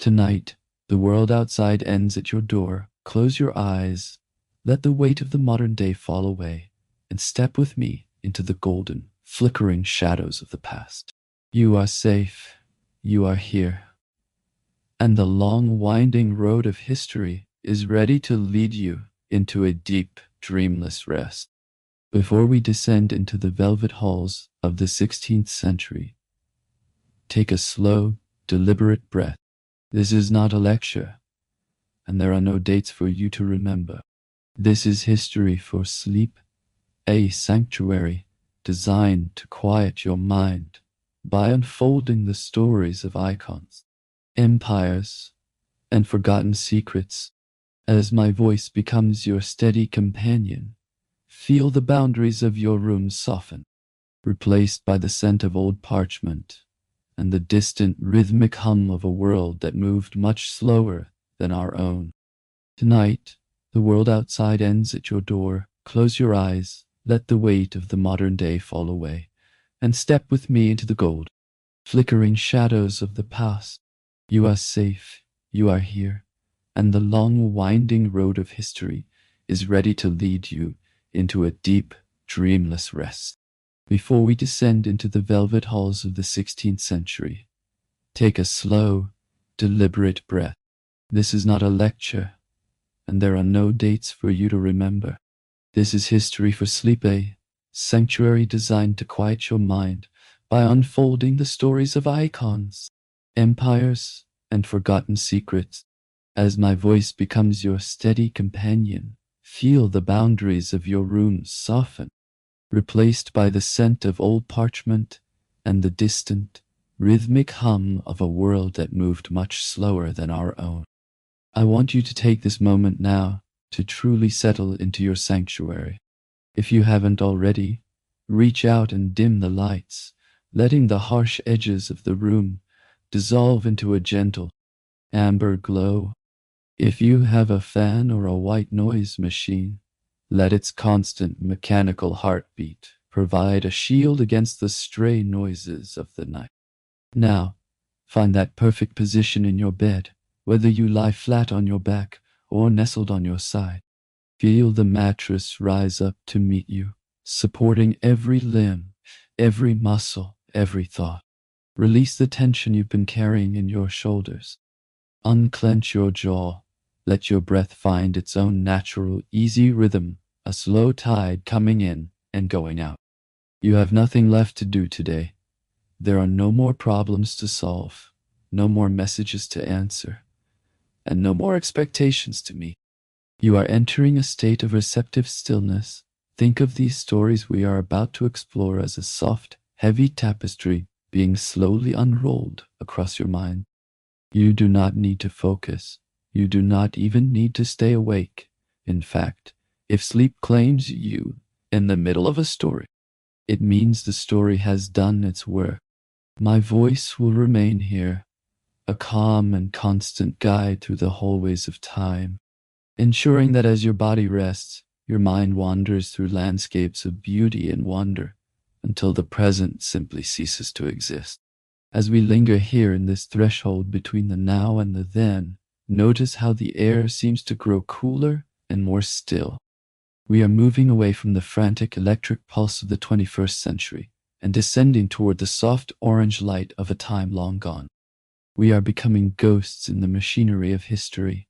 Tonight, the world outside ends at your door. Close your eyes, let the weight of the modern day fall away, and step with me into the golden, flickering shadows of the past. You are safe, you are here, and the long, winding road of history is ready to lead you into a deep, dreamless rest. Before we descend into the velvet halls of the 16th century, take a slow, deliberate breath. This is not a lecture, and there are no dates for you to remember. This is history for sleep, a sanctuary designed to quiet your mind by unfolding the stories of icons, empires, and forgotten secrets. As my voice becomes your steady companion, feel the boundaries of your room soften, replaced by the scent of old parchment and the distant rhythmic hum of a world that moved much slower than our own. Tonight, the world outside ends at your door. Close your eyes, let the weight of the modern day fall away, and step with me into the gold, flickering shadows of the past. You are safe, you are here, and the long winding road of history is ready to lead you into a deep, dreamless rest. Before we descend into the velvet halls of the 16th century, take a slow, deliberate breath. This is not a lecture, and there are no dates for you to remember. This is history for sleep, a sanctuary designed to quiet your mind by unfolding the stories of icons, empires, and forgotten secrets. As my voice becomes your steady companion, feel the boundaries of your room soften, replaced by the scent of old parchment and the distant, rhythmic hum of a world that moved much slower than our own. I want you to take this moment now to truly settle into your sanctuary. If you haven't already, reach out and dim the lights, letting the harsh edges of the room dissolve into a gentle, amber glow. If you have a fan or a white noise machine, let its constant mechanical heartbeat provide a shield against the stray noises of the night. Now, find that perfect position in your bed, whether you lie flat on your back or nestled on your side. Feel the mattress rise up to meet you, supporting every limb, every muscle, every thought. Release the tension you've been carrying in your shoulders. Unclench your jaw. Let your breath find its own natural, easy rhythm, a slow tide coming in and going out. You have nothing left to do today. There are no more problems to solve, no more messages to answer, and no more expectations to meet. You are entering a state of receptive stillness. Think of these stories we are about to explore as a soft, heavy tapestry being slowly unrolled across your mind. You do not need to focus. You do not even need to stay awake. In fact, if sleep claims you in the middle of a story, it means the story has done its work. My voice will remain here, a calm and constant guide through the hallways of time, ensuring that as your body rests, your mind wanders through landscapes of beauty and wonder until the present simply ceases to exist. As we linger here in this threshold between the now and the then, notice how the air seems to grow cooler and more still. We are moving away from the frantic electric pulse of the 21st century and descending toward the soft orange light of a time long gone. We are becoming ghosts in the machinery of history,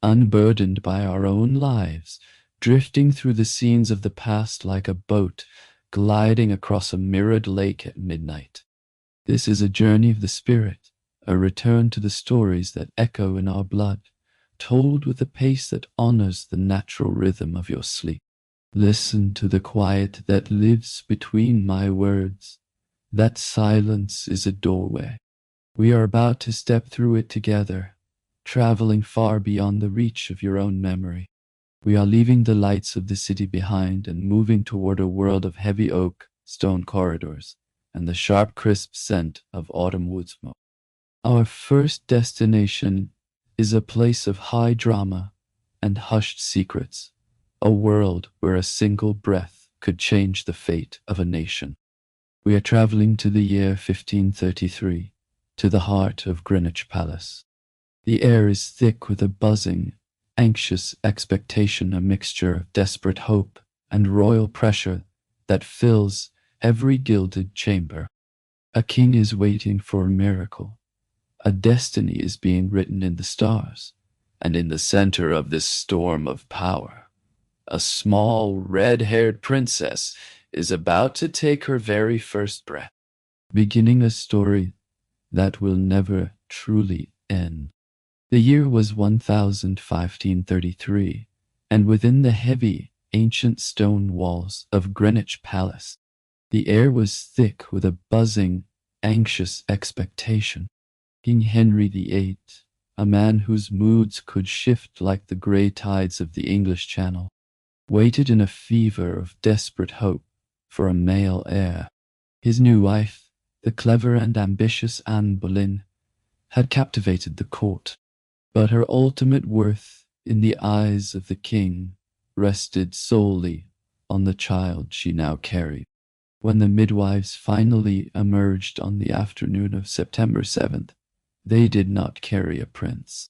unburdened by our own lives, drifting through the scenes of the past like a boat gliding across a mirrored lake at midnight. This is a journey of the spirit, a return to the stories that echo in our blood, told with a pace that honors the natural rhythm of your sleep. Listen to the quiet that lives between my words. That silence is a doorway. We are about to step through it together, traveling far beyond the reach of your own memory. We are leaving the lights of the city behind and moving toward a world of heavy oak, stone corridors, and the sharp, crisp scent of autumn wood smoke. Our first destination is a place of high drama and hushed secrets, a world where a single breath could change the fate of a nation. We are traveling to the year 1533, to the heart of Greenwich Palace. The air is thick with a buzzing, anxious expectation, a mixture of desperate hope and royal pressure that fills every gilded chamber. A king is waiting for a miracle. A destiny is being written in the stars. And in the center of this storm of power, a small red-haired princess is about to take her very first breath, beginning a story that will never truly end. The year was 1533, and within the heavy, ancient stone walls of Greenwich Palace, the air was thick with a buzzing, anxious expectation. King Henry VIII, a man whose moods could shift like the grey tides of the English Channel, waited in a fever of desperate hope for a male heir. His new wife, the clever and ambitious Anne Boleyn, had captivated the court, but her ultimate worth in the eyes of the king rested solely on the child she now carried. When the midwives finally emerged on the afternoon of September 7th, they did not carry a prince.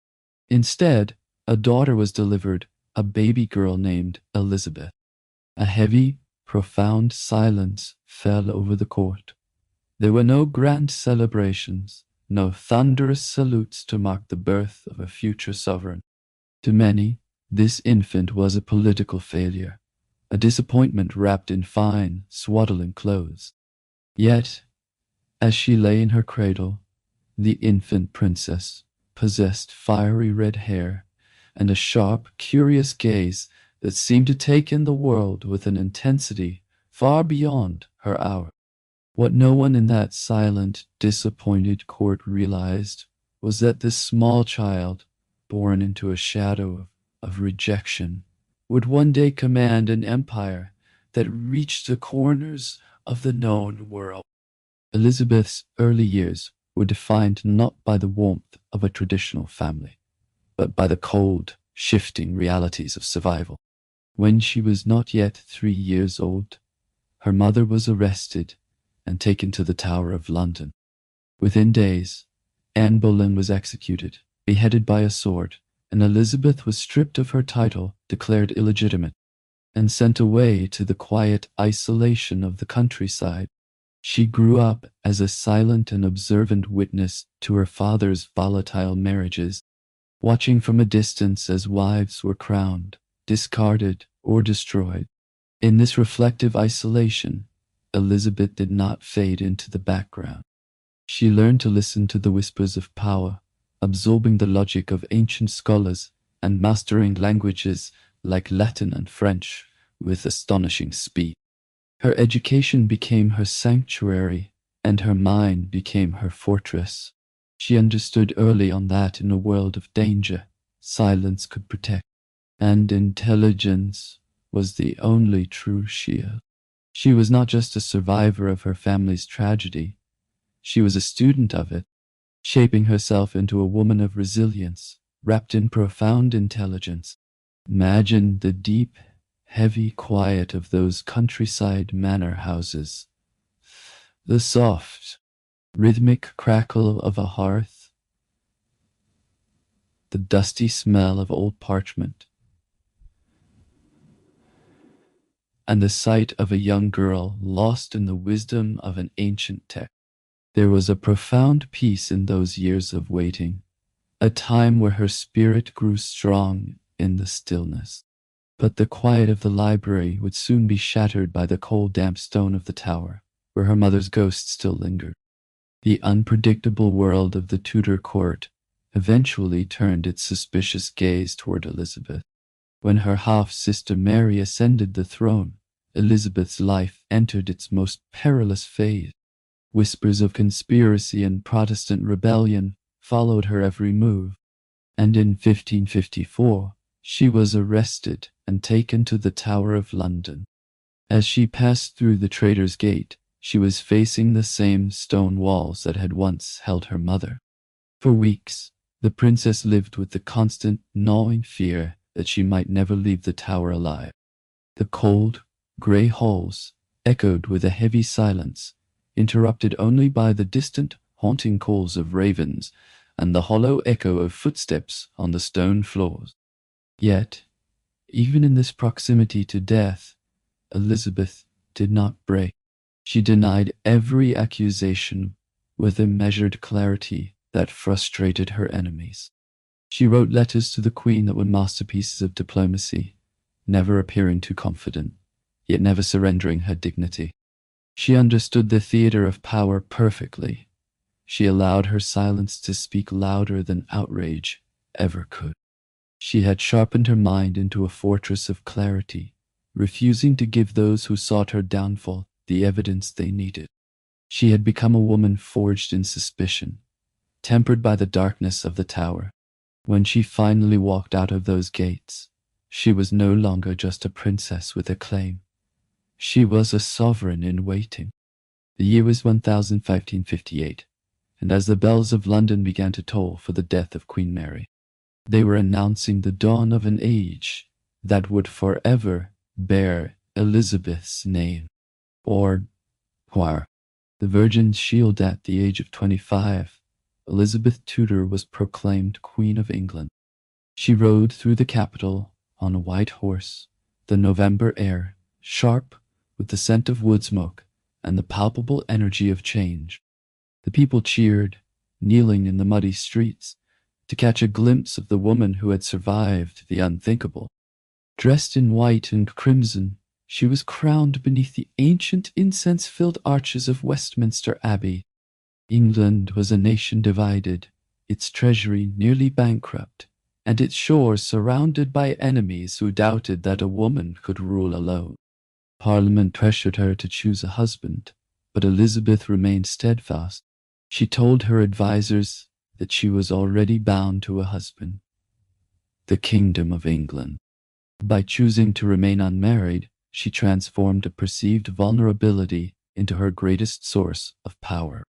Instead, a daughter was delivered, a baby girl named Elizabeth. A heavy, profound silence fell over the court. There were no grand celebrations, no thunderous salutes to mark the birth of a future sovereign. To many, this infant was a political failure, a disappointment wrapped in fine, swaddling clothes. Yet, as she lay in her cradle, the infant princess possessed fiery red hair and a sharp, curious gaze that seemed to take in the world with an intensity far beyond her hour. What no one in that silent, disappointed court realized was that this small child, born into a shadow of rejection, would one day command an empire that reached the corners of the known world. Elizabeth's early years were defined not by the warmth of a traditional family, but by the cold, shifting realities of survival. When she was not yet 3 years old, her mother was arrested and taken to the Tower of London. Within days, Anne Boleyn was executed, beheaded by a sword, and Elizabeth was stripped of her title, declared illegitimate, and sent away to the quiet isolation of the countryside. She grew up as a silent and observant witness to her father's volatile marriages, watching from a distance as wives were crowned, discarded, or destroyed. In this reflective isolation, Elizabeth did not fade into the background. She learned to listen to the whispers of power, absorbing the logic of ancient scholars and mastering languages like Latin and French with astonishing speed. Her education became her sanctuary, and her mind became her fortress. She understood early on that in a world of danger, silence could protect, and intelligence was the only true shield. She was not just a survivor of her family's tragedy, she was a student of it, shaping herself into a woman of resilience, wrapped in profound intelligence. Imagine the deep, heavy quiet of those countryside manor houses, the soft, rhythmic crackle of a hearth, the dusty smell of old parchment, and the sight of a young girl lost in the wisdom of an ancient text. There was a profound peace in those years of waiting, a time where her spirit grew strong in the stillness. But the quiet of the library would soon be shattered by the cold, damp stone of the tower, where her mother's ghost still lingered. The unpredictable world of the Tudor court eventually turned its suspicious gaze toward Elizabeth. When her half-sister Mary ascended the throne, Elizabeth's life entered its most perilous phase. Whispers of conspiracy and Protestant rebellion followed her every move, and in 1554 she was arrested and taken to the Tower of London. As she passed through the Traitor's Gate, she was facing the same stone walls that had once held her mother. For weeks, the princess lived with the constant, gnawing fear that she might never leave the tower alive. The cold, grey halls echoed with a heavy silence, interrupted only by the distant, haunting calls of ravens and the hollow echo of footsteps on the stone floors. Yet, even in this proximity to death, Elizabeth did not break. She denied every accusation with a measured clarity that frustrated her enemies. She wrote letters to the Queen that were masterpieces of diplomacy, never appearing too confident, yet never surrendering her dignity. She understood the theater of power perfectly. She allowed her silence to speak louder than outrage ever could. She had sharpened her mind into a fortress of clarity, refusing to give those who sought her downfall the evidence they needed. She had become a woman forged in suspicion, tempered by the darkness of the Tower. When she finally walked out of those gates, she was no longer just a princess with a claim. She was a sovereign in waiting. The year was 1558, and as the bells of London began to toll for the death of Queen Mary, they were announcing the dawn of an age that would forever bear Elizabeth's name. Or, the Virgin's Shield. At the age of 25, Elizabeth Tudor was proclaimed Queen of England. She rode through the capital on a white horse, the November air sharp with the scent of wood smoke and the palpable energy of change. The people cheered, kneeling in the muddy streets, to catch a glimpse of the woman who had survived the unthinkable. Dressed in white and crimson, she was crowned beneath the ancient incense-filled arches of Westminster Abbey. England was a nation divided, its treasury nearly bankrupt, and its shores surrounded by enemies who doubted that a woman could rule alone. Parliament pressured her to choose a husband, but Elizabeth remained steadfast. She told her advisers that she was already bound to a husband, the Kingdom of England. By choosing to remain unmarried, she transformed a perceived vulnerability into her greatest source of power.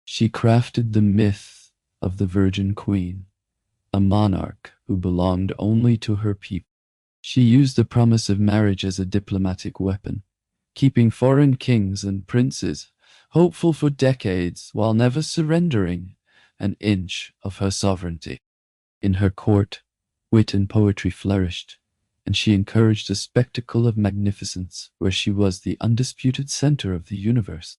She crafted the myth of the Virgin Queen, a monarch who belonged only to her people. She used the promise of marriage as a diplomatic weapon, keeping foreign kings and princes hopeful for decades while never surrendering an inch of her sovereignty. In her court, wit and poetry flourished, and she encouraged a spectacle of magnificence where she was the undisputed center of the universe.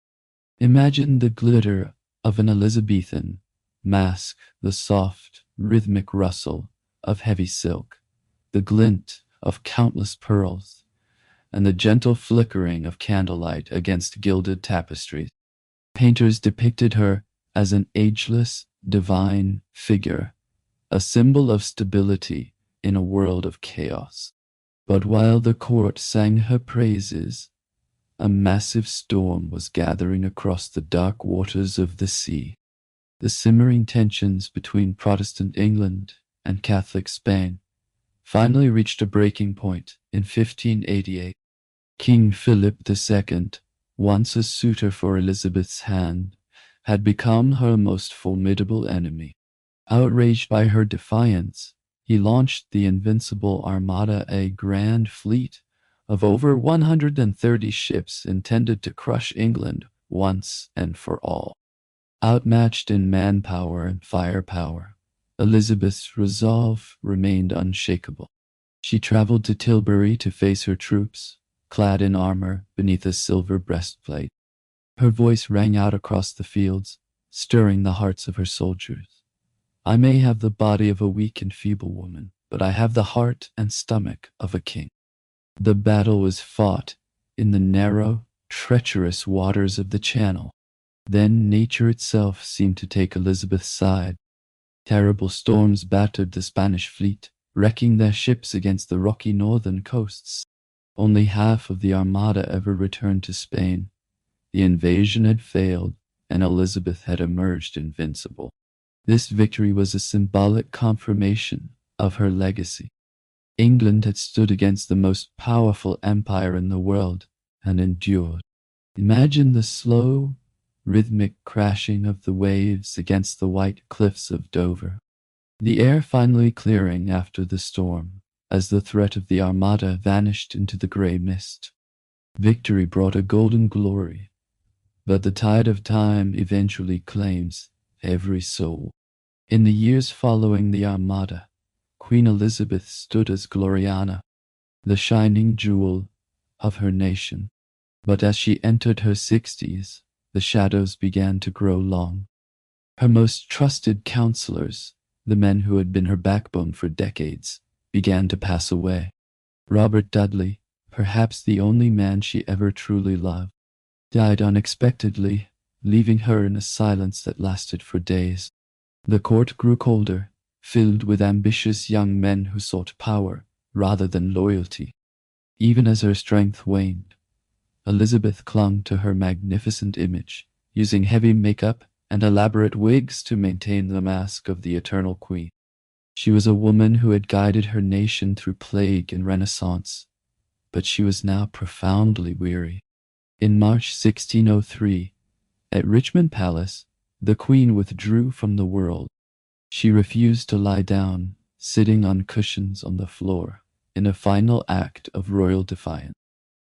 Imagine the glitter of an Elizabethan mask, the soft, rhythmic rustle of heavy silk, the glint of countless pearls, and the gentle flickering of candlelight against gilded tapestries. Painters depicted her as an ageless, divine figure, a symbol of stability in a world of chaos. But while the court sang her praises, a massive storm was gathering across the dark waters of the sea. The simmering tensions between Protestant England and Catholic Spain finally reached a breaking point in 1588. King Philip II, once a suitor for Elizabeth's hand, had become her most formidable enemy. Outraged by her defiance, he launched the Invincible Armada, a grand fleet of over 130 ships intended to crush England once and for all. Outmatched in manpower and firepower, Elizabeth's resolve remained unshakable. She traveled to Tilbury to face her troops, clad in armor beneath a silver breastplate. Her voice rang out across the fields, stirring the hearts of her soldiers. "I may have the body of a weak and feeble woman, but I have the heart and stomach of a king." The battle was fought in the narrow, treacherous waters of the Channel. Then nature itself seemed to take Elizabeth's side. Terrible storms battered the Spanish fleet, wrecking their ships against the rocky northern coasts. Only half of the Armada ever returned to Spain. The invasion had failed, and Elizabeth had emerged invincible. This victory was a symbolic confirmation of her legacy. England had stood against the most powerful empire in the world and endured. Imagine the slow, rhythmic crashing of the waves against the white cliffs of Dover. The air finally clearing after the storm, as the threat of the Armada vanished into the grey mist. Victory brought a golden glory, but the tide of time eventually claims every soul. In the years following the Armada, Queen Elizabeth stood as Gloriana, the shining jewel of her nation. But as she entered her 60s, the shadows began to grow long. Her most trusted counselors, the men who had been her backbone for decades, began to pass away. Robert Dudley, perhaps the only man she ever truly loved, died unexpectedly, leaving her in a silence that lasted for days. The court grew colder, filled with ambitious young men who sought power rather than loyalty. Even as her strength waned, Elizabeth clung to her magnificent image, using heavy makeup and elaborate wigs to maintain the mask of the eternal queen. She was a woman who had guided her nation through plague and renaissance, but she was now profoundly weary. In March 1603, at Richmond Palace, the queen withdrew from the world. She refused to lie down, sitting on cushions on the floor, in a final act of royal defiance.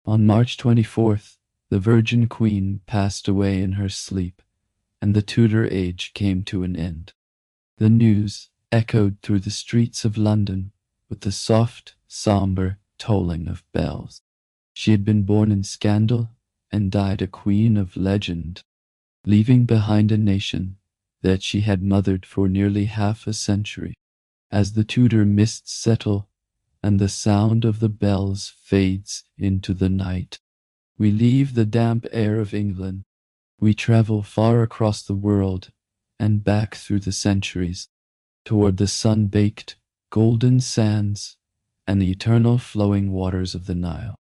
On March 24th, the Virgin Queen passed away in her sleep, and the Tudor age came to an end. The news echoed through the streets of London with the soft, somber tolling of bells. She had been born in scandal and died a queen of legend, leaving behind a nation that she had mothered for nearly half a century. As the Tudor mists settle and the sound of the bells fades into the night, we leave the damp air of England. We travel far across the world and back through the centuries toward the sun-baked, golden sands and the eternal flowing waters of the Nile.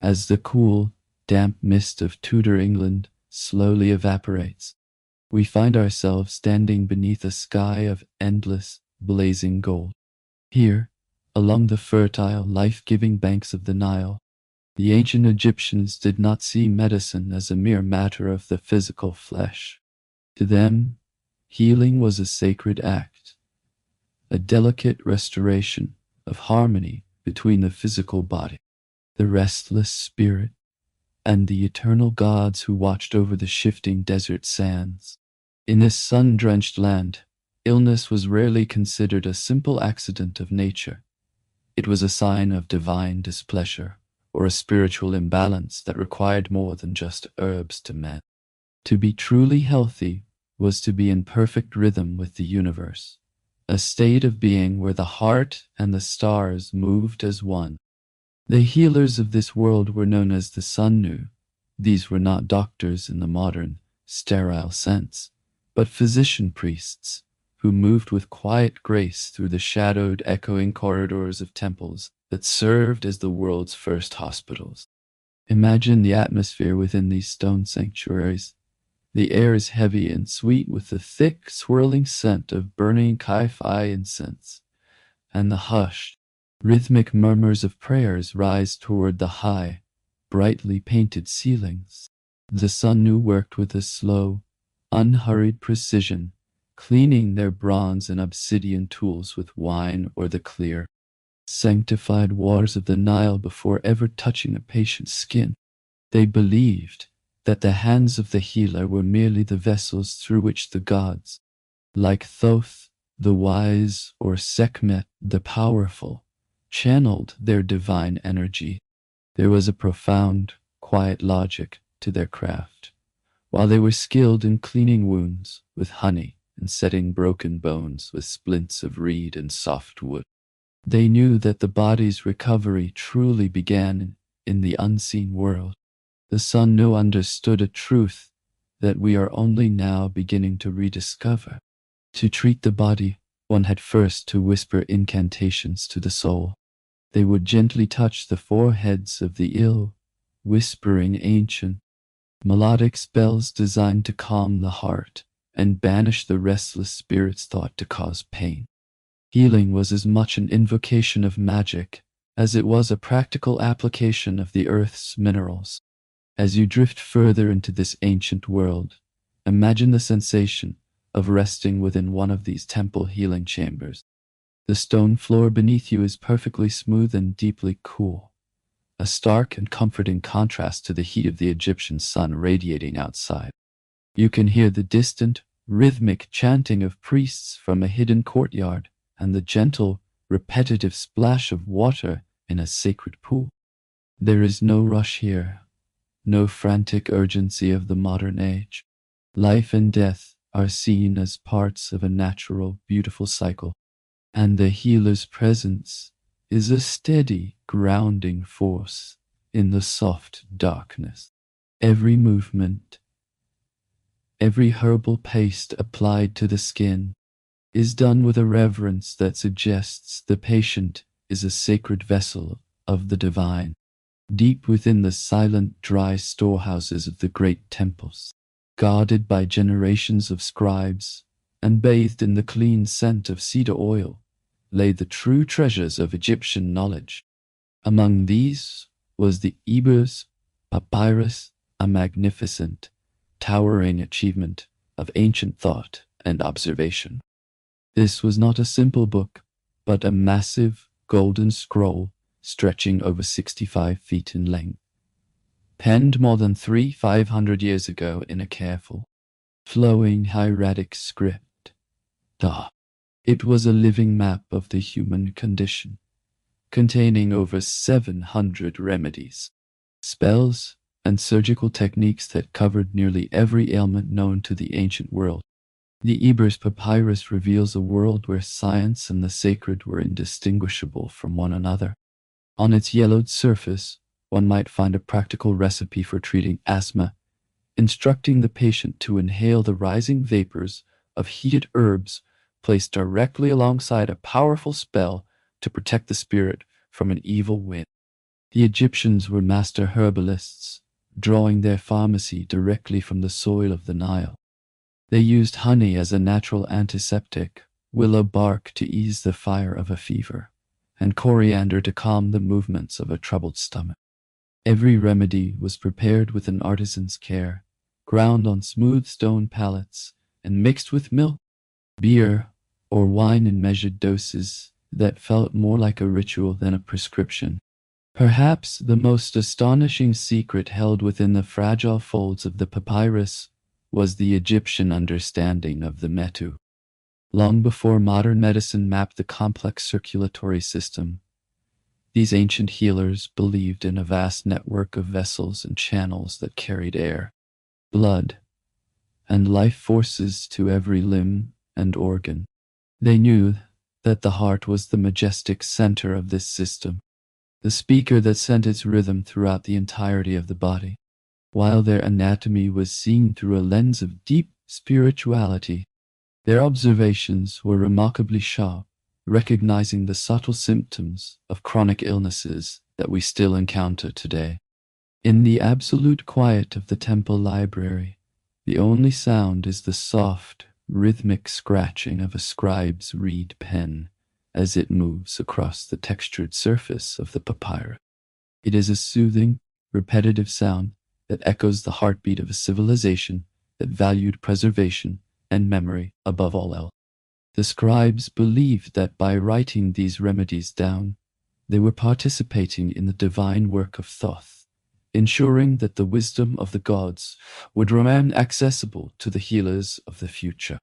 As the cool, damp mist of Tudor England slowly evaporates, we find ourselves standing beneath a sky of endless, blazing gold. Here, along the fertile, life-giving banks of the Nile, the ancient Egyptians did not see medicine as a mere matter of the physical flesh. To them, healing was a sacred act, a delicate restoration of harmony between the physical body, the restless spirit, and the eternal gods who watched over the shifting desert sands. In this sun-drenched land, illness was rarely considered a simple accident of nature. It was a sign of divine displeasure, or a spiritual imbalance that required more than just herbs to mend. To be truly healthy was to be in perfect rhythm with the universe, a state of being where the heart and the stars moved as one. The healers of this world were known as the Sunnu. These were not doctors in the modern, sterile sense, but physician priests who moved with quiet grace through the shadowed, echoing corridors of temples that served as the world's first hospitals. Imagine the atmosphere within these stone sanctuaries. The air is heavy and sweet with the thick, swirling scent of burning Kai-Fi incense, and the hushed, rhythmic murmurs of prayers rise toward the high, brightly painted ceilings. The Sunnu worked with a slow, unhurried precision, cleaning their bronze and obsidian tools with wine or the clear, sanctified waters of the Nile before ever touching a patient's skin. They believed that the hands of the healer were merely the vessels through which the gods, like Thoth, the wise, or Sekhmet, the powerful, channeled their divine energy. There was a profound, quiet logic to their craft. While they were skilled in cleaning wounds with honey and setting broken bones with splints of reed and soft wood, they knew that the body's recovery truly began in the unseen world. The Sunnu understood a truth that we are only now beginning to rediscover. To treat the body, one had first to whisper incantations to the soul. They would gently touch the foreheads of the ill, whispering ancient, melodic spells designed to calm the heart and banish the restless spirits thought to cause pain. Healing was as much an invocation of magic as it was a practical application of the earth's minerals. As you drift further into this ancient world, imagine the sensation of resting within one of these temple healing chambers. The stone floor beneath you is perfectly smooth and deeply cool, a stark and comforting contrast to the heat of the Egyptian sun radiating outside. You can hear the distant, rhythmic chanting of priests from a hidden courtyard, and the gentle, repetitive splash of water in a sacred pool. There is no rush here, no frantic urgency of the modern age. Life and death are seen as parts of a natural, beautiful cycle, and the healer's presence is a steady, grounding force in the soft darkness. Every movement, every herbal paste applied to the skin is done with a reverence that suggests the patient is a sacred vessel of the divine, deep within the silent, dry storehouses of the great temples, guarded by generations of scribes and bathed in the clean scent of cedar oil, lay the true treasures of Egyptian knowledge. Among these was the Ebers Papyrus, a magnificent, towering achievement of ancient thought and observation. This was not a simple book, but a massive golden scroll stretching over 65 feet in length, penned more than 500 years ago in a careful, flowing hieratic script. It was a living map of the human condition, containing over 700 remedies, spells, and surgical techniques that covered nearly every ailment known to the ancient world. The Ebers Papyrus reveals a world where science and the sacred were indistinguishable from one another. On its yellowed surface, one might find a practical recipe for treating asthma, instructing the patient to inhale the rising vapors of heated herbs placed directly alongside a powerful spell to protect the spirit from an evil wind. The Egyptians were master herbalists, drawing their pharmacy directly from the soil of the Nile. They used honey as a natural antiseptic, willow bark to ease the fire of a fever, and coriander to calm the movements of a troubled stomach. Every remedy was prepared with an artisan's care, ground on smooth stone pallets, and mixed with milk, beer, or wine in measured doses that felt more like a ritual than a prescription. Perhaps the most astonishing secret held within the fragile folds of the papyrus was the Egyptian understanding of the metu. Long before modern medicine mapped the complex circulatory system, these ancient healers believed in a vast network of vessels and channels that carried air, blood, and life forces to every limb and organ. They knew that the heart was the majestic center of this system, the speaker that sent its rhythm throughout the entirety of the body, while their anatomy was seen through a lens of deep spirituality. Their observations were remarkably sharp, recognizing the subtle symptoms of chronic illnesses that we still encounter today. In the absolute quiet of the temple library, the only sound is the soft, rhythmic scratching of a scribe's reed pen as it moves across the textured surface of the papyrus. It is a soothing, repetitive sound that echoes the heartbeat of a civilization that valued preservation and memory above all else. The scribes believed that by writing these remedies down, they were participating in the divine work of Thoth, ensuring that the wisdom of the gods would remain accessible to the healers of the future.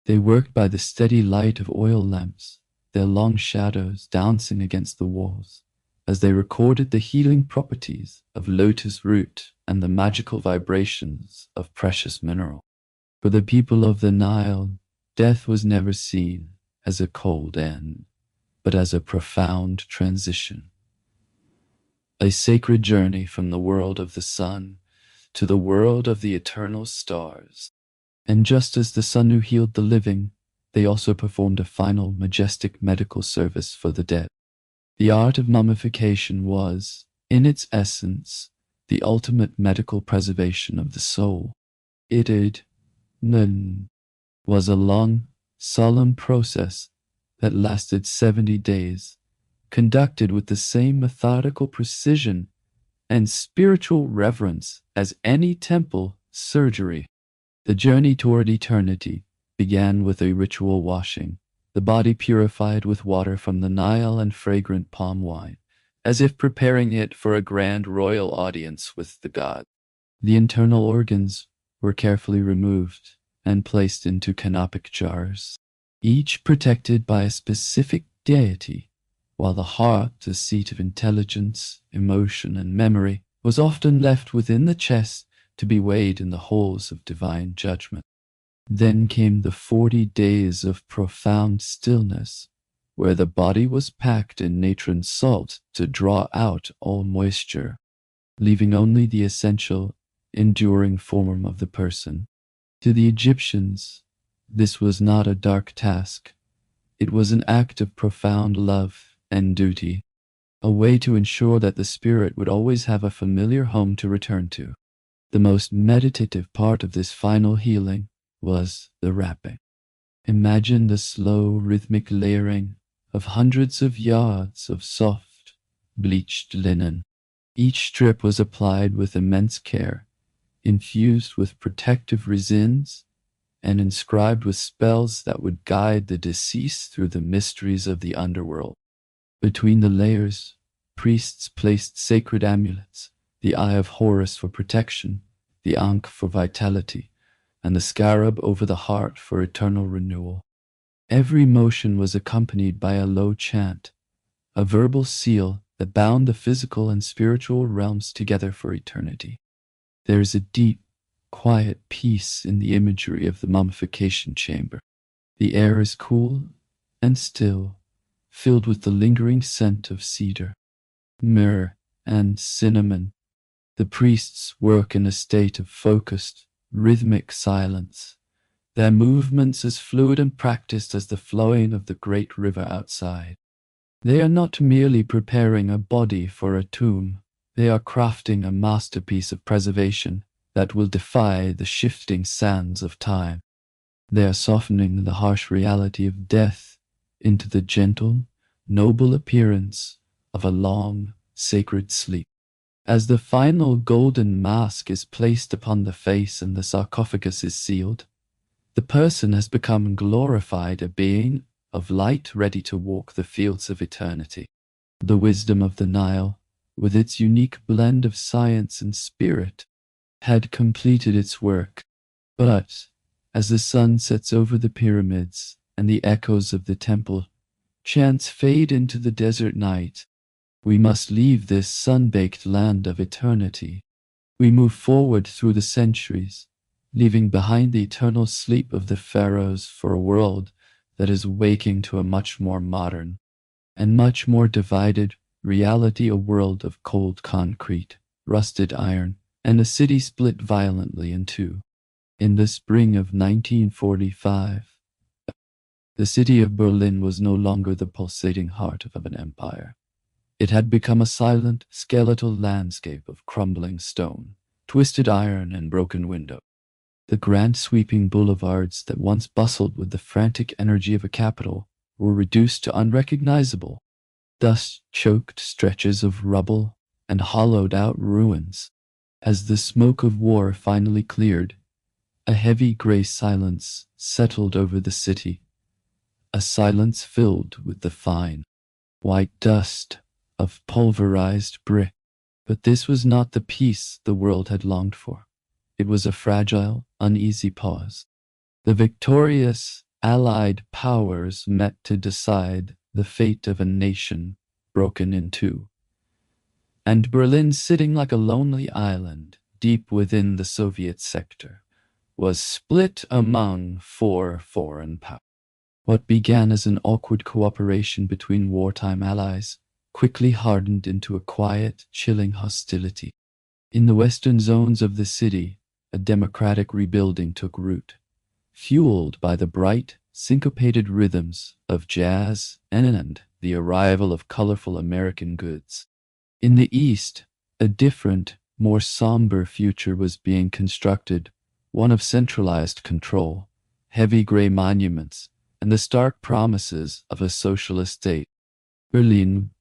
They worked by the steady light of oil lamps, their long shadows dancing against the walls, as they recorded the healing properties of lotus root and the magical vibrations of precious mineral. For the people of the Nile, death was never seen as a cold end, but as a profound transition, a sacred journey from the world of the sun to the world of the eternal stars. And just as the sun who healed the living, they also performed a final majestic medical service for the dead. The art of mummification was, in its essence, the ultimate medical preservation of the soul. It was a long, solemn process that lasted 70 days, conducted with the same methodical precision and spiritual reverence as any temple surgery. The journey toward eternity began with a ritual washing, the body purified with water from the Nile and fragrant palm wine, as if preparing it for a grand royal audience with the gods. The internal organs were carefully removed, and placed into canopic jars, each protected by a specific deity, while the heart, the seat of intelligence, emotion, and memory, was often left within the chest to be weighed in the holes of divine judgment. Then came the 40 days of profound stillness, where the body was packed in natron salt to draw out all moisture, leaving only the essential, enduring form of the person. To the Egyptians, this was not a dark task. It was an act of profound love and duty, a way to ensure that the spirit would always have a familiar home to return to. The most meditative part of this final healing was the wrapping. Imagine the slow, rhythmic layering of hundreds of yards of soft, bleached linen. Each strip was applied with immense care, infused with protective resins, and inscribed with spells that would guide the deceased through the mysteries of the underworld. Between the layers, priests placed sacred amulets, the Eye of Horus for protection, the Ankh for vitality, and the scarab over the heart for eternal renewal. Every motion was accompanied by a low chant, a verbal seal that bound the physical and spiritual realms together for eternity. There is a deep, quiet peace in the imagery of the mummification chamber. The air is cool and still, filled with the lingering scent of cedar, myrrh, and cinnamon. The priests work in a state of focused, rhythmic silence, their movements as fluid and practiced as the flowing of the great river outside. They are not merely preparing a body for a tomb, they are crafting a masterpiece of preservation that will defy the shifting sands of time. They are softening the harsh reality of death into the gentle, noble appearance of a long, sacred sleep. As the final golden mask is placed upon the face and the sarcophagus is sealed, the person has become glorified, a being of light ready to walk the fields of eternity. The wisdom of the Nile, with its unique blend of science and spirit, had completed its work. But, as the sun sets over the pyramids and the echoes of the temple chants fade into the desert night, we must leave this sun-baked land of eternity. We move forward through the centuries, leaving behind the eternal sleep of the pharaohs for a world that is waking to a much more modern and much more divided reality, a world of cold concrete, rusted iron, and a city split violently in two. In the spring of 1945, the city of Berlin was no longer the pulsating heart of an empire. It had become a silent, skeletal landscape of crumbling stone, twisted iron, and broken window. The grand sweeping boulevards that once bustled with the frantic energy of a capital were reduced to unrecognizable, dust-choked stretches of rubble and hollowed-out ruins. As the smoke of war finally cleared, a heavy gray silence settled over the city, a silence filled with the fine, white dust of pulverized brick. But this was not the peace the world had longed for. It was a fragile, uneasy pause. The victorious Allied powers met to decide the fate of a nation broken in two. And Berlin, sitting like a lonely island deep within the Soviet sector, was split among four foreign powers. What began as an awkward cooperation between wartime allies quickly hardened into a quiet, chilling hostility. In the western zones of the city, a democratic rebuilding took root, fueled by the bright, syncopated rhythms of jazz and the arrival of colorful American goods. In the east, a different, more somber future was being constructed, one of centralized control, heavy gray monuments, and the stark promises of a socialist state. Berlin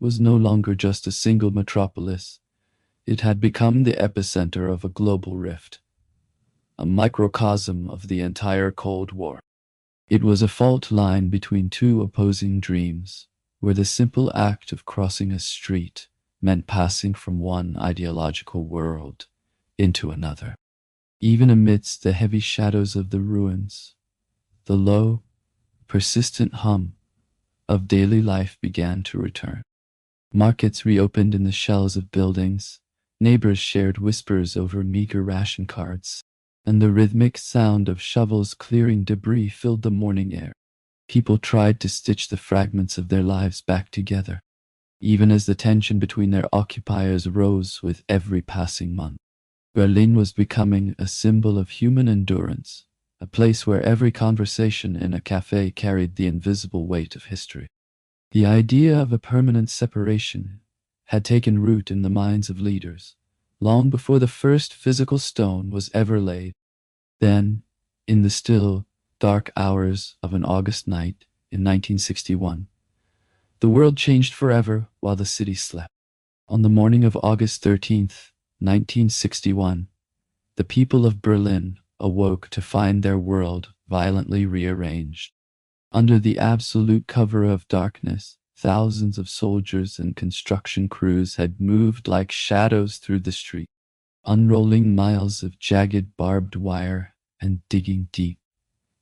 was no longer just a single metropolis. It had become the epicenter of a global rift, a microcosm of the entire Cold War. It was a fault line between two opposing dreams, where the simple act of crossing a street meant passing from one ideological world into another. Even amidst the heavy shadows of the ruins, the low, persistent hum of daily life began to return. Markets reopened in the shells of buildings, neighbors shared whispers over meager ration cards, and the rhythmic sound of shovels clearing debris filled the morning air. People tried to stitch the fragments of their lives back together, even as the tension between their occupiers rose with every passing month. Berlin was becoming a symbol of human endurance, a place where every conversation in a cafe carried the invisible weight of history. The idea of a permanent separation had taken root in the minds of leaders, long before the first physical stone was ever laid. Then, in the still, dark hours of an August night in 1961, the world changed forever while the city slept. On the morning of August 13th, 1961, the people of Berlin awoke to find their world violently rearranged. Under the absolute cover of darkness, thousands of soldiers and construction crews had moved like shadows through the street, unrolling miles of jagged barbed wire and digging deep,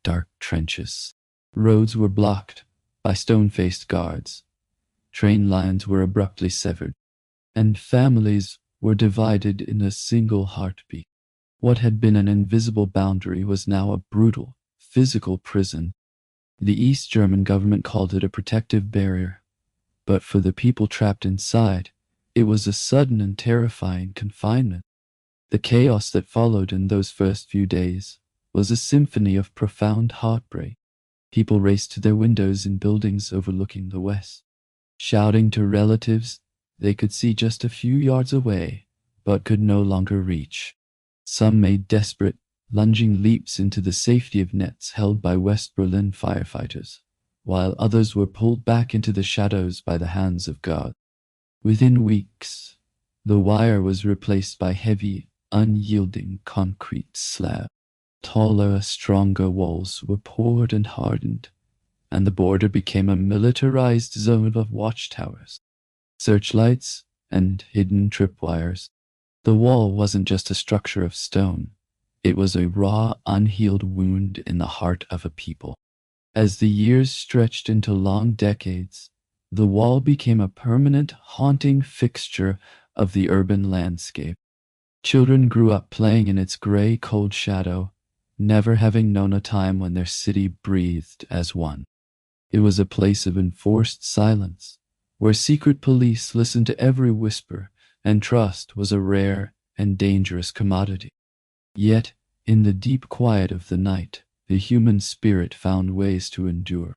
dark trenches. Roads were blocked by stone-faced guards. Train lines were abruptly severed, and families were divided in a single heartbeat. What had been an invisible boundary was now a brutal, physical prison. The East German government called it a protective barrier, but for the people trapped inside, it was a sudden and terrifying confinement. The chaos that followed in those first few days was a symphony of profound heartbreak. People raced to their windows in buildings overlooking the west, shouting to relatives they could see just a few yards away, but could no longer reach. Some made desperate, lunging leaps into the safety of nets held by West Berlin firefighters, while others were pulled back into the shadows by the hands of God. Within weeks, the wire was replaced by heavy, unyielding concrete slabs. Taller, stronger walls were poured and hardened, and the border became a militarized zone of watchtowers, searchlights, and hidden tripwires. The wall wasn't just a structure of stone. It was a raw, unhealed wound in the heart of a people. As the years stretched into long decades, the wall became a permanent, haunting fixture of the urban landscape. Children grew up playing in its gray, cold shadow, never having known a time when their city breathed as one. It was a place of enforced silence, where secret police listened to every whisper, and trust was a rare and dangerous commodity. Yet, in the deep quiet of the night, the human spirit found ways to endure.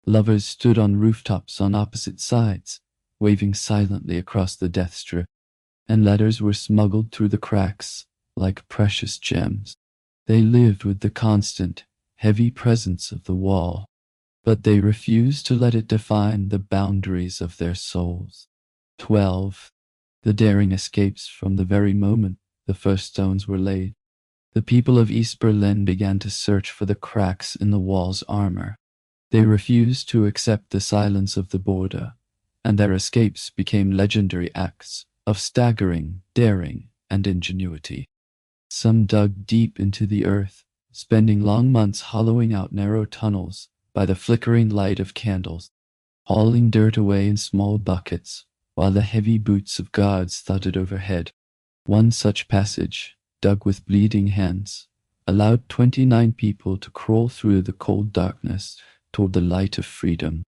Lovers stood on rooftops on opposite sides, waving silently across the death strip, and letters were smuggled through the cracks like precious gems. They lived with the constant, heavy presence of the wall, but they refused to let it define the boundaries of their souls. 12. The daring escapes from the very moment the first stones were laid. The people of East Berlin began to search for the cracks in the wall's armor. They refused to accept the silence of the border, and their escapes became legendary acts of staggering, daring, and ingenuity. Some dug deep into the earth, spending long months hollowing out narrow tunnels by the flickering light of candles, hauling dirt away in small buckets, while the heavy boots of guards thudded overhead. One such passage, dug with bleeding hands, allowed 29 people to crawl through the cold darkness toward the light of freedom.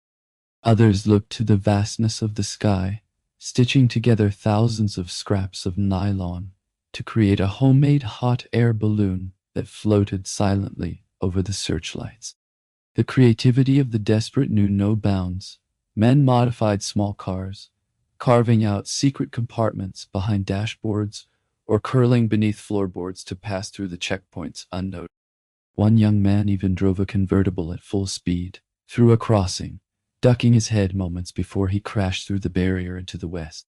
Others looked to the vastness of the sky, stitching together thousands of scraps of nylon to create a homemade hot air balloon that floated silently over the searchlights. The creativity of the desperate knew no bounds. Men modified small cars, carving out secret compartments behind dashboards or curling beneath floorboards to pass through the checkpoints unnoticed. One young man even drove a convertible at full speed through a crossing, ducking his head moments before he crashed through the barrier into the west.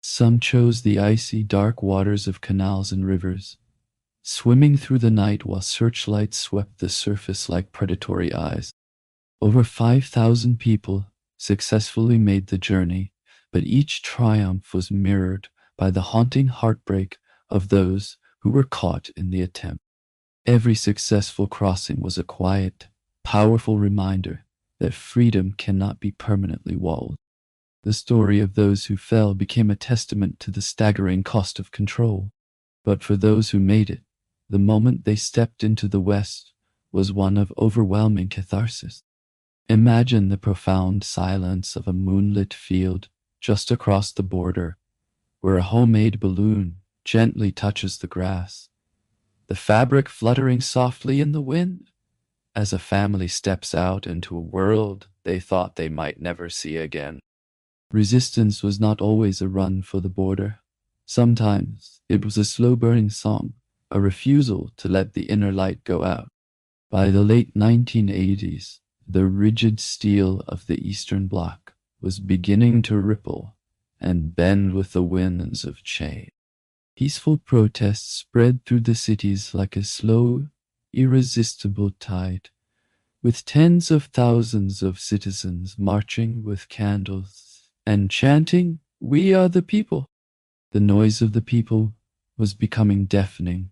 Some chose the icy, dark waters of canals and rivers, swimming through the night while searchlights swept the surface like predatory eyes. Over 5,000 people successfully made the journey, but each triumph was mirrored by the haunting heartbreak of those who were caught in the attempt. Every successful crossing was a quiet, powerful reminder that freedom cannot be permanently walled. The story of those who fell became a testament to the staggering cost of control. But for those who made it, the moment they stepped into the West was one of overwhelming catharsis. Imagine the profound silence of a moonlit field just across the border, where a homemade balloon gently touches the grass, the fabric fluttering softly in the wind, as a family steps out into a world they thought they might never see again. Resistance was not always a run for the border. Sometimes it was a slow-burning song, a refusal to let the inner light go out. By the late 1980s, the rigid steel of the Eastern Bloc was beginning to ripple and bend with the winds of change. Peaceful protests spread through the cities like a slow, irresistible tide, with tens of thousands of citizens marching with candles and chanting, "We are the people." The noise of the people was becoming deafening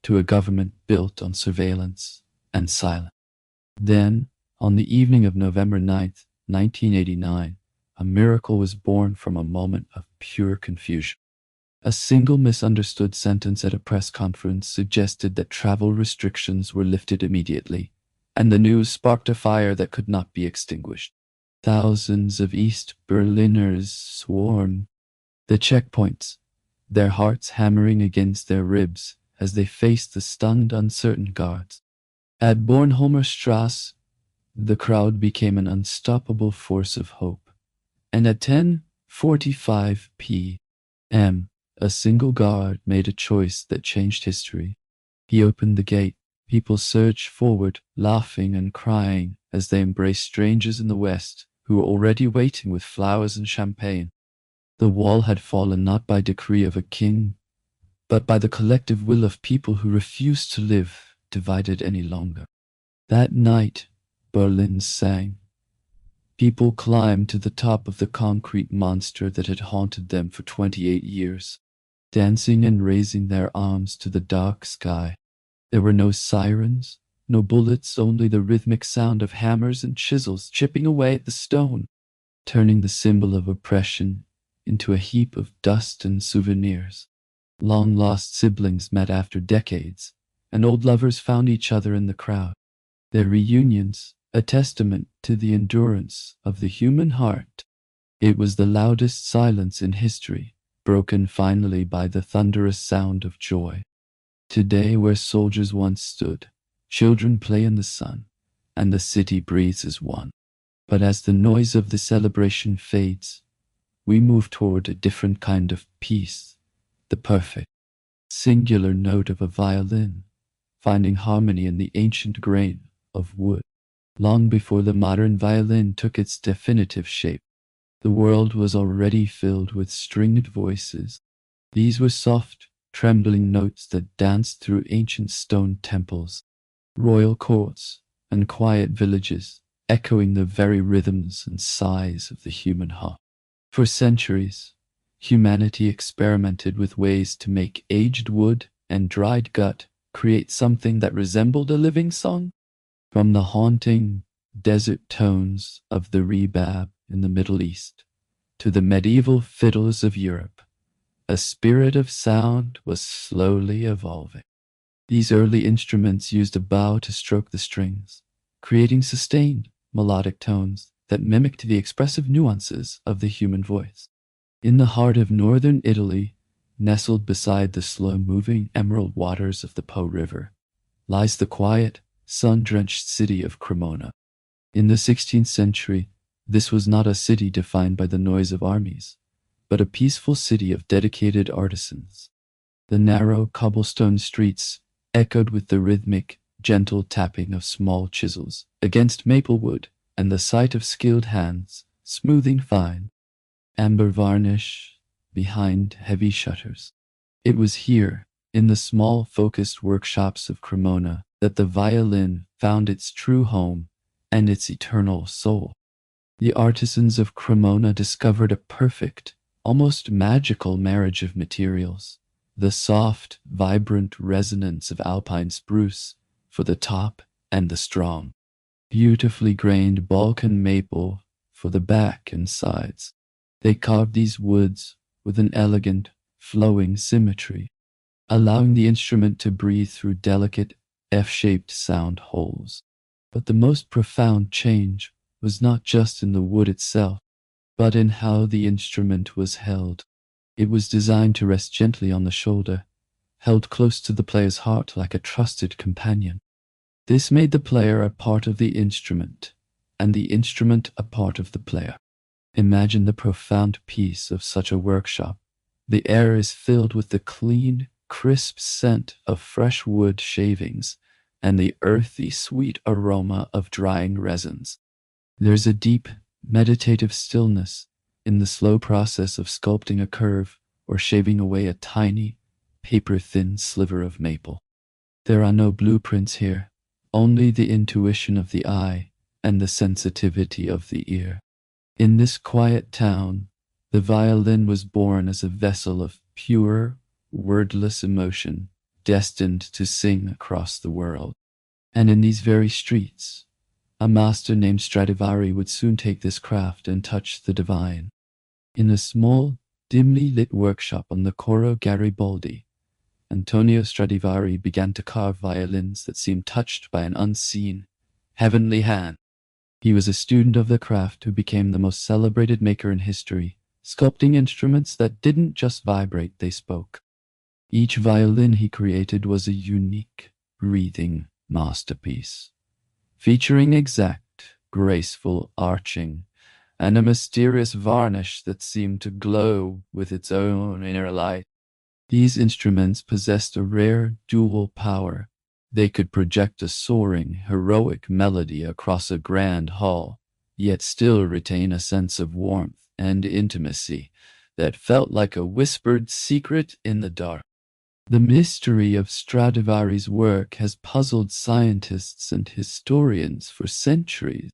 to a government built on surveillance and silence. Then, on the evening of November 9th, 1989, a miracle was born from a moment of pure confusion. A single misunderstood sentence at a press conference suggested that travel restrictions were lifted immediately, and the news sparked a fire that could not be extinguished. Thousands of East Berliners swarmed the checkpoints, their hearts hammering against their ribs as they faced the stunned, uncertain guards. At Bornholmer Strasse, the crowd became an unstoppable force of hope, and at 10:45 p.m., a single guard made a choice that changed history. He opened the gate. People surged forward, laughing and crying as they embraced strangers in the West who were already waiting with flowers and champagne. The wall had fallen not by decree of a king, but by the collective will of people who refused to live divided any longer. That night, Berlin sang. People climbed to the top of the concrete monster that had haunted them for 28 years, dancing and raising their arms to the dark sky. There were no sirens, no bullets, only the rhythmic sound of hammers and chisels chipping away at the stone, turning the symbol of oppression into a heap of dust and souvenirs. Long-lost siblings met after decades, and old lovers found each other in the crowd. Their reunions, a testament to the endurance of the human heart. It was the loudest silence in history, broken finally by the thunderous sound of joy. Today, where soldiers once stood, children play in the sun, and the city breathes as one. But as the noise of the celebration fades, we move toward a different kind of peace, the perfect, singular note of a violin, finding harmony in the ancient grain of wood. Long before the modern violin took its definitive shape, the world was already filled with stringed voices. These were soft, trembling notes that danced through ancient stone temples, royal courts, and quiet villages, echoing the very rhythms and sighs of the human heart. For centuries, humanity experimented with ways to make aged wood and dried gut create something that resembled a living song. From the haunting desert tones of the rebab in the Middle East to the medieval fiddles of Europe, a spirit of sound was slowly evolving. These early instruments used a bow to stroke the strings, creating sustained, melodic tones that mimicked the expressive nuances of the human voice. In the heart of northern Italy, nestled beside the slow-moving emerald waters of the Po River, lies the quiet, sun-drenched city of Cremona. In the 16th century, this was not a city defined by the noise of armies, but a peaceful city of dedicated artisans. The narrow cobblestone streets echoed with the rhythmic, gentle tapping of small chisels against maple wood and the sight of skilled hands smoothing fine amber varnish behind heavy shutters. It was here, in the small, focused workshops of Cremona, that the violin found its true home and its eternal soul. The artisans of Cremona discovered a perfect, almost magical marriage of materials, the soft, vibrant resonance of alpine spruce for the top, and the strong, beautifully grained Balkan maple for the back and sides. They carved these woods with an elegant, flowing symmetry, allowing the instrument to breathe through delicate, F-shaped sound holes. But the most profound change was not just in the wood itself, but in how the instrument was held. It was designed to rest gently on the shoulder, held close to the player's heart like a trusted companion. This made the player a part of the instrument, and the instrument a part of the player. Imagine the profound peace of such a workshop. The air is filled with the clean, crisp scent of fresh wood shavings and the earthy, sweet aroma of drying resins. There's a deep, meditative stillness in the slow process of sculpting a curve or shaving away a tiny, paper-thin sliver of maple. There are no blueprints here, only the intuition of the eye and the sensitivity of the ear. In this quiet town, the violin was born as a vessel of pure, wordless emotion, destined to sing across the world. And in these very streets, a master named Stradivari would soon take this craft and touch the divine. In a small, dimly lit workshop on the Coro Garibaldi, Antonio Stradivari began to carve violins that seemed touched by an unseen, heavenly hand. He was a student of the craft who became the most celebrated maker in history, sculpting instruments that didn't just vibrate, they spoke. Each violin he created was a unique, breathing masterpiece, featuring exact, graceful arching and a mysterious varnish that seemed to glow with its own inner light. These instruments possessed a rare dual power. They could project a soaring, heroic melody across a grand hall, yet still retain a sense of warmth and intimacy that felt like a whispered secret in the dark. The mystery of Stradivari's work has puzzled scientists and historians for centuries.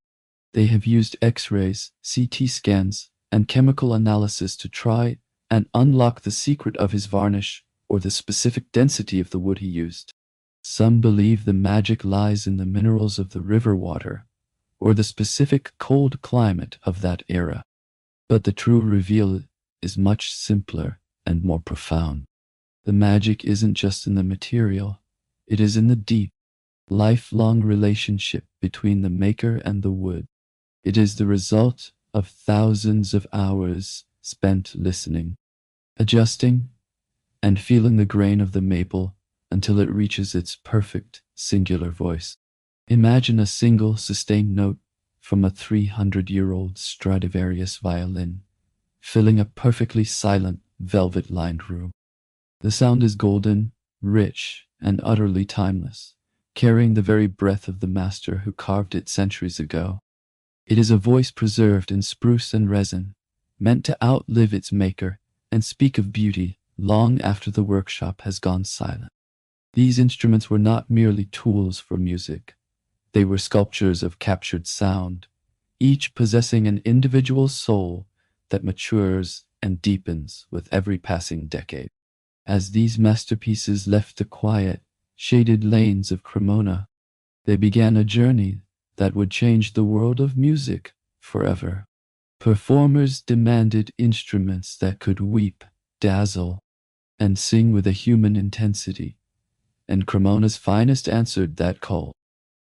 They have used X-rays, CT scans, and chemical analysis to try and unlock the secret of his varnish or the specific density of the wood he used. Some believe the magic lies in the minerals of the river water or the specific cold climate of that era. But the true reveal is much simpler and more profound. The magic isn't just in the material, it is in the deep, lifelong relationship between the maker and the wood. It is the result of thousands of hours spent listening, adjusting, and feeling the grain of the maple until it reaches its perfect, singular voice. Imagine a single sustained note from a 300-year-old Stradivarius violin, filling a perfectly silent, velvet-lined room. The sound is golden, rich, and utterly timeless, carrying the very breath of the master who carved it centuries ago. It is a voice preserved in spruce and resin, meant to outlive its maker and speak of beauty long after the workshop has gone silent. These instruments were not merely tools for music. They were sculptures of captured sound, each possessing an individual soul that matures and deepens with every passing decade. As these masterpieces left the quiet, shaded lanes of Cremona, they began a journey that would change the world of music forever. Performers demanded instruments that could weep, dazzle, and sing with a human intensity, and Cremona's finest answered that call.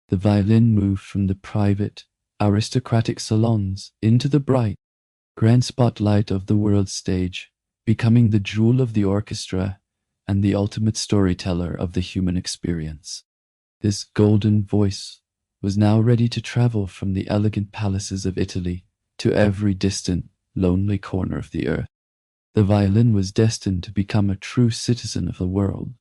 The violin moved from the private, aristocratic salons into the bright, grand spotlight of the world stage, becoming the jewel of the orchestra and the ultimate storyteller of the human experience. This golden voice was now ready to travel from the elegant palaces of Italy to every distant, lonely corner of the earth. The violin was destined to become a true citizen of the world,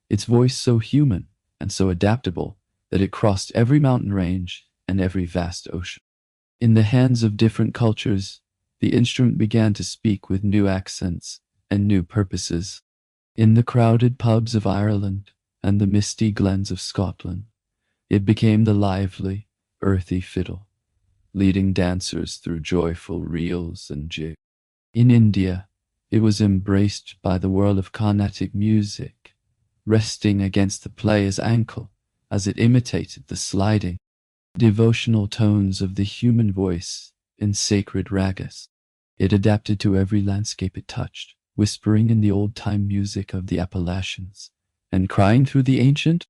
its voice so human and so adaptable that it crossed every mountain range and every vast ocean. In the hands of different cultures, the instrument began to speak with new accents and new purposes. In the crowded pubs of Ireland and the misty glens of Scotland, it became the lively, earthy fiddle, leading dancers through joyful reels and jigs. In India, It was embraced by the world of Carnatic music, resting against the player's ankle as it imitated the sliding, devotional tones of the human voice in sacred ragas. It adapted to every landscape it touched, whispering in the old-time music of the Appalachians, and crying through the ancient,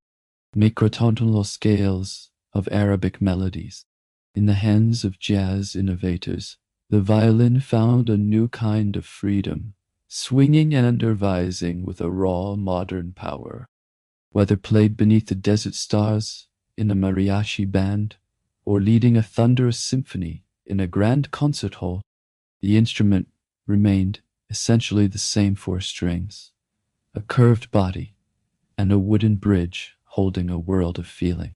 microtonal scales of Arabic melodies. In the hands of jazz innovators, the violin found a new kind of freedom, swinging and improvising with a raw modern power. Whether played beneath the desert stars in a mariachi band, or leading a thunderous symphony in a grand concert hall, the instrument remained essentially the same: four strings, a curved body, and a wooden bridge holding a world of feeling.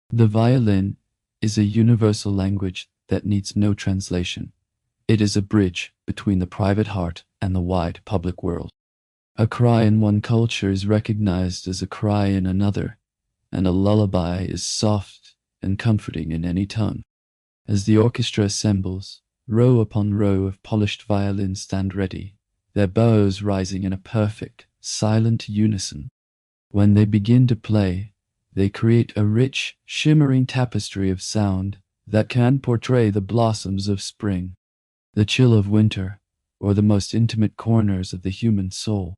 The violin is a universal language that needs no translation. It is a bridge between the private heart and the wide public world. A cry in one culture is recognized as a cry in another, and a lullaby is soft and comforting in any tongue. As the orchestra assembles, row upon row of polished violins stand ready, their bows rising in a perfect, silent unison. When they begin to play, they create a rich, shimmering tapestry of sound that can portray the blossoms of spring, the chill of winter, or the most intimate corners of the human soul.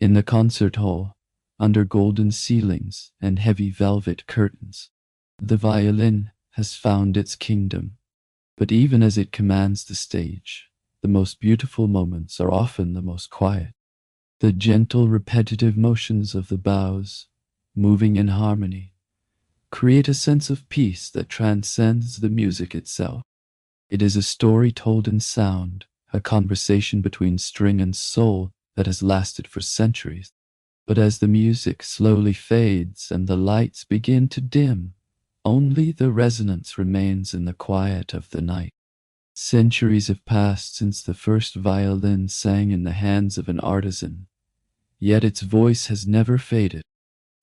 In the concert hall, under golden ceilings and heavy velvet curtains, the violin has found its kingdom. But even as it commands the stage, the most beautiful moments are often the most quiet. The gentle, repetitive motions of the bows, moving in harmony, create a sense of peace that transcends the music itself. It is a story told in sound, a conversation between string and soul that has lasted for centuries. But as the music slowly fades and the lights begin to dim, only the resonance remains in the quiet of the night. Centuries have passed since the first violin sang in the hands of an artisan, yet its voice has never faded.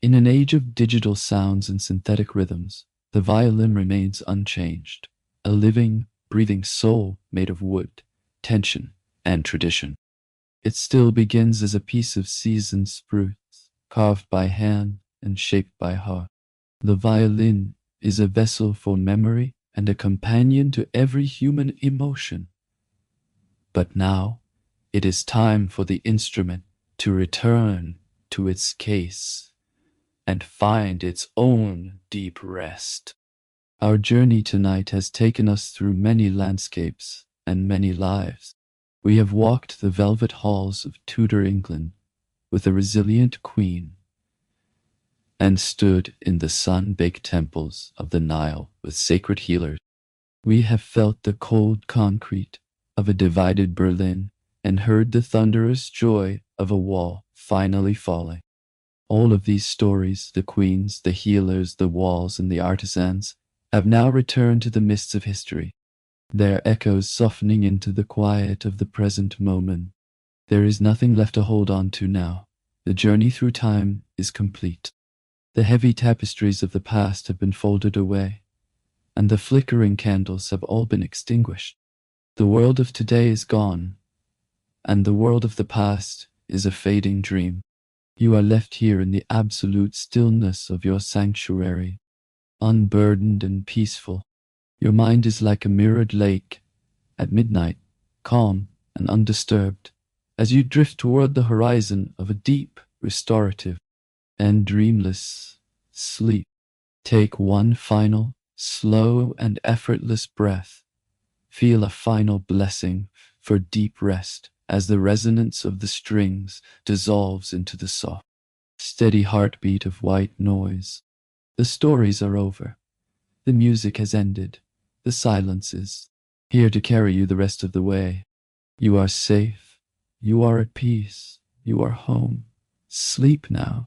In an age of digital sounds and synthetic rhythms, the violin remains unchanged, a living, breathing soul made of wood, tension, and tradition. It still begins as a piece of seasoned spruce, carved by hand and shaped by heart. The violin is a vessel for memory and a companion to every human emotion. But now, it is time for the instrument to return to its case and find its own deep rest. Our journey tonight has taken us through many landscapes and many lives. We have walked the velvet halls of Tudor England with a resilient queen, and stood in the sun-baked temples of the Nile with sacred healers. We have felt the cold concrete of a divided Berlin and heard the thunderous joy of a wall finally falling. All of these stories, the queens, the healers, the walls, and the artisans, have now returned to the mists of history, their echoes softening into the quiet of the present moment. There is nothing left to hold on to now. The journey through time is complete. The heavy tapestries of the past have been folded away, and the flickering candles have all been extinguished. The world of today is gone, and the world of the past is a fading dream. You are left here in the absolute stillness of your sanctuary, unburdened and peaceful. Your mind is like a mirrored lake at midnight, calm and undisturbed, as you drift toward the horizon of a deep, restorative, and dreamless sleep. Take one final, slow and effortless breath. Feel a final blessing for deep rest as the resonance of the strings dissolves into the soft, steady heartbeat of white noise. The stories are over. The music has ended. The silence is here to carry you the rest of the way. You are safe. You are at peace. You are home. Sleep now.